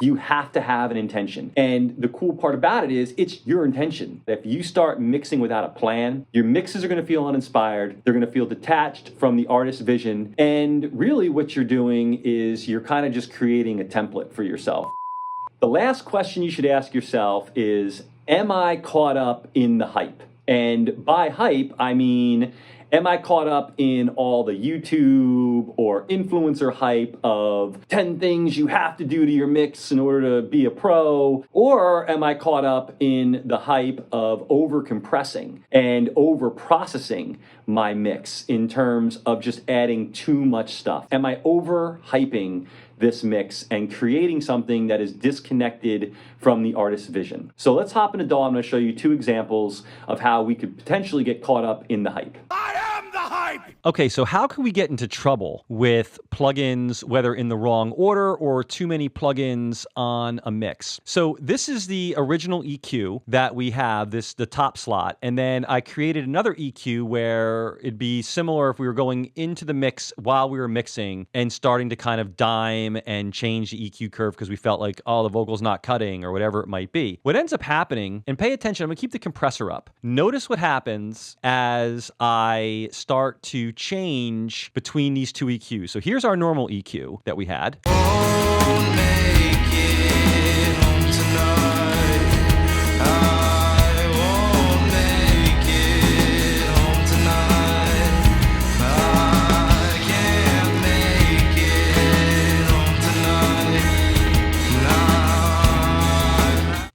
You have to have an intention. And the cool part about it is it's your intention. If you start mixing without a plan, your mixes are going to feel uninspired. They're going to feel detached from the artist's vision. And really what you're doing is you're kind of just creating a template for yourself. The last question you should ask yourself is, am I caught up in the hype? And by hype, I mean, am I caught up in all the YouTube or influencer hype of 10 things you have to do to your mix in order to be a pro? Or am I caught up in the hype of over-compressing and over-processing my mix in terms of just adding too much stuff? Am I over-hyping this mix and creating something that is disconnected from the artist's vision? So let's hop into DAW. I'm going to show you 2 examples of how we could potentially get caught up in the hype. Okay, so how can we get into trouble with plugins, whether in the wrong order or too many plugins on a mix? So this is the original EQ that we have, the top slot, and then I created another EQ where it'd be similar if we were going into the mix while we were mixing and starting to kind of dime and change the EQ curve because we felt like, oh, the vocal's not cutting or whatever it might be. What ends up happening, and pay attention, I'm gonna keep the compressor up. Notice what happens as I start to change between these 2 EQs. So here's our normal EQ that we had.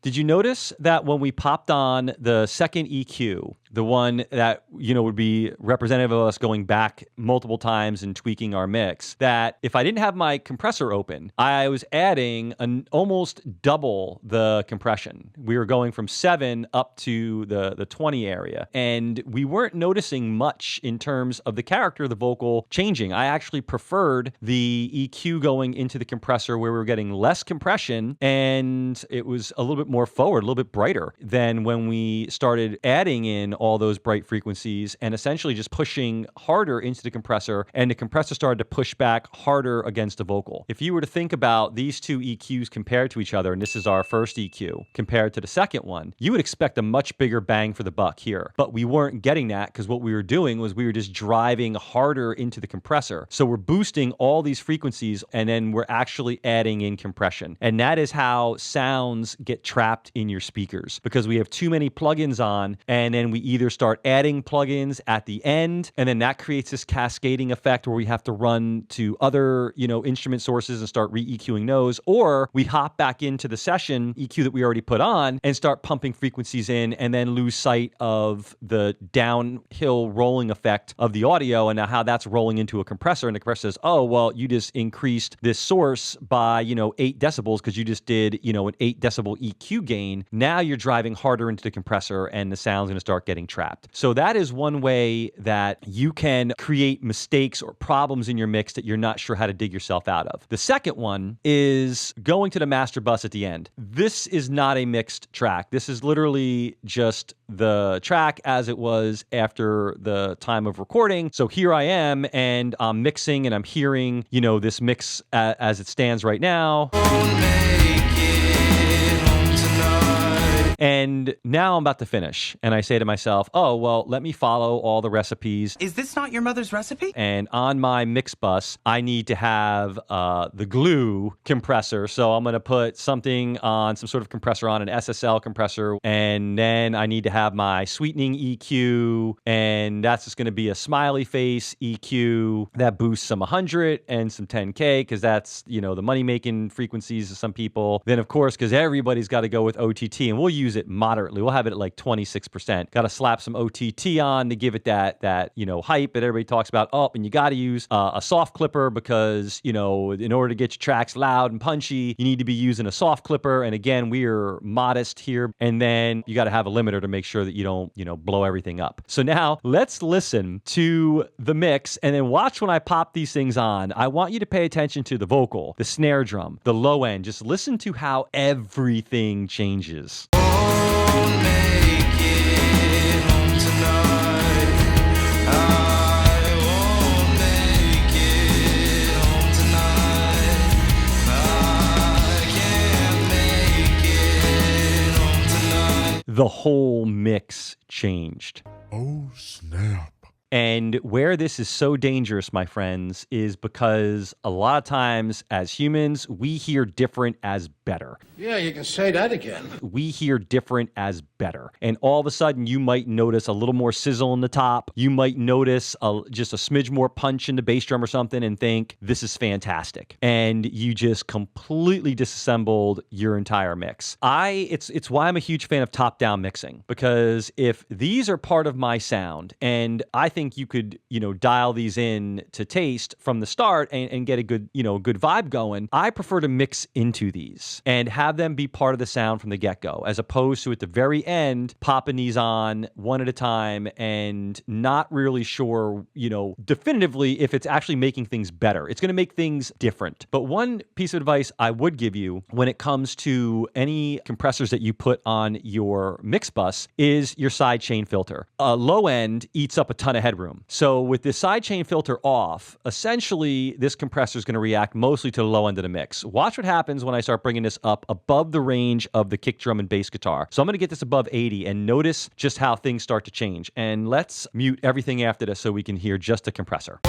Did you notice that when we popped on the second EQ, the one that, would be representative of us going back multiple times and tweaking our mix, that if I didn't have my compressor open, I was adding almost double the compression. We were going from 7 up to the 20 area, and we weren't noticing much in terms of the character of the vocal changing. I actually preferred the EQ going into the compressor where we were getting less compression, and it was a little bit more forward, a little bit brighter than when we started adding in all those bright frequencies and essentially just pushing harder into the compressor, and the compressor started to push back harder against the vocal. If you were to think about these 2 EQs compared to each other, and this is our first EQ compared to the second one, you would expect a much bigger bang for the buck here. But we weren't getting that because what we were doing was we were just driving harder into the compressor. So we're boosting all these frequencies and then we're actually adding in compression. And that is how sounds get trapped in your speakers, because we have too many plugins on, and then we either start adding plugins at the end, and then that creates this cascading effect where we have to run to other, instrument sources and start re-EQing those, or we hop back into the session EQ that we already put on and start pumping frequencies in and then lose sight of the downhill rolling effect of the audio and now how that's rolling into a compressor, and the compressor says, oh, well, you just increased this source by, 8 decibels because you just did, an 8 decibel EQ gain. Now you're driving harder into the compressor and the sound's going to start getting trapped. So that is one way that you can create mistakes or problems in your mix that you're not sure how to dig yourself out of. The second one is going to the master bus at the end. This is not a mixed track. This is literally just the track as it was after the time of recording. So here I am and I'm mixing and I'm hearing, this mix as it stands right now. And now I'm about to finish. And I say to myself, oh, well, let me follow all the recipes. Is this not your mother's recipe? And on my mix bus, I need to have the glue compressor. So I'm going to put something on, some sort of compressor on, an SSL compressor. And then I need to have my sweetening EQ. And that's just going to be a smiley face EQ that boosts some 100 and some 10K, because that's, the money-making frequencies of some people. Then, of course, because everybody's got to go with OTT, and we'll use it moderately. We'll have it at like 26%. Got to slap some OTT on to give it that hype that everybody talks about. Oh, and you got to use a soft clipper because, in order to get your tracks loud and punchy, you need to be using a soft clipper. And again, we are modest here. And then you got to have a limiter to make sure that you don't, blow everything up. So now let's listen to the mix and then watch when I pop these things on. I want you to pay attention to the vocal, the snare drum, the low end. Just listen to how everything changes. the whole mix changed. Oh, snap. And where this is so dangerous, my friends, is because a lot of times as humans, we hear different as better. Yeah, you can say that again. We hear different as better. And all of a sudden, you might notice a little more sizzle in the top. You might notice just a smidge more punch in the bass drum or something and think, this is fantastic. And you just completely disassembled your entire mix. It's why I'm a huge fan of top-down mixing, because if these are part of my sound, and I think you could, dial these in to taste from the start and get a good, good vibe going, I prefer to mix into these and have them be part of the sound from the get-go, as opposed to at the very end, popping these on one at a time and not really sure, definitively if it's actually making things better. It's going to make things different. But one piece of advice I would give you when it comes to any compressors that you put on your mix bus is your sidechain filter. A low end eats up a ton of headroom. So with this sidechain filter off, essentially this compressor is going to react mostly to the low end of the mix. Watch what happens when I start bringing this up above the range of the kick drum and bass guitar. So I'm going to get this above 80 and notice just how things start to change. And let's mute everything after this so we can hear just the compressor.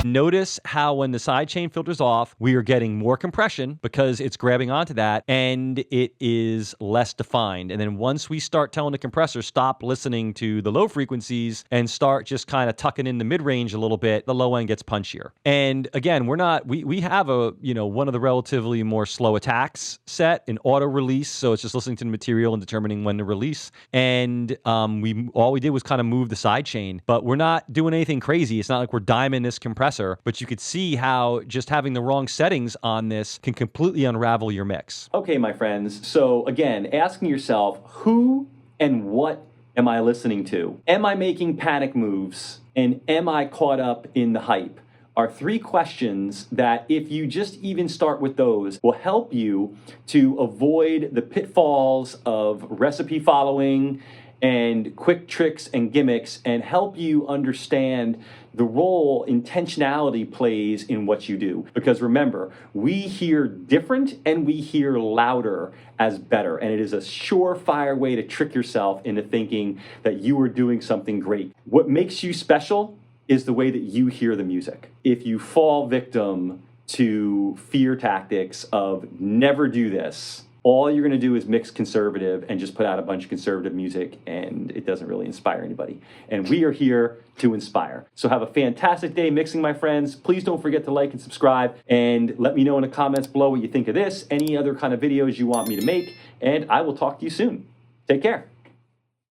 Notice how when the sidechain filter's off, we are getting more compression because it's grabbing onto that and it is less defined. And then once we start telling the compressor, stop listening to the low frequencies and start just kind of tucking in the mid-range a little bit, the low end gets punchier. And again, we have one of the relatively more slow attacks set, an auto release. So it's just listening to the material and determining when to release. And all we did was kind of move the sidechain, but we're not doing anything crazy. It's not like we're diming this compressor. But you could see how just having the wrong settings on this can completely unravel your mix. Okay, my friends. So again, asking yourself, who and what am I listening to? Am I making panic moves? And am I caught up in the hype? Are three questions that if you just even start with those will help you to avoid the pitfalls of recipe following and quick tricks and gimmicks, and help you understand the role intentionality plays in what you do. Because remember, we hear different and we hear louder as better. And it is a surefire way to trick yourself into thinking that you are doing something great. What makes you special is the way that you hear the music. If you fall victim to fear tactics of never do this, all you're going to do is mix conservative and just put out a bunch of conservative music, and it doesn't really inspire anybody. And we are here to inspire. So have a fantastic day mixing, my friends. Please don't forget to like and subscribe, and let me know in the comments below what you think of this, any other kind of videos you want me to make, and I will talk to you soon. Take care.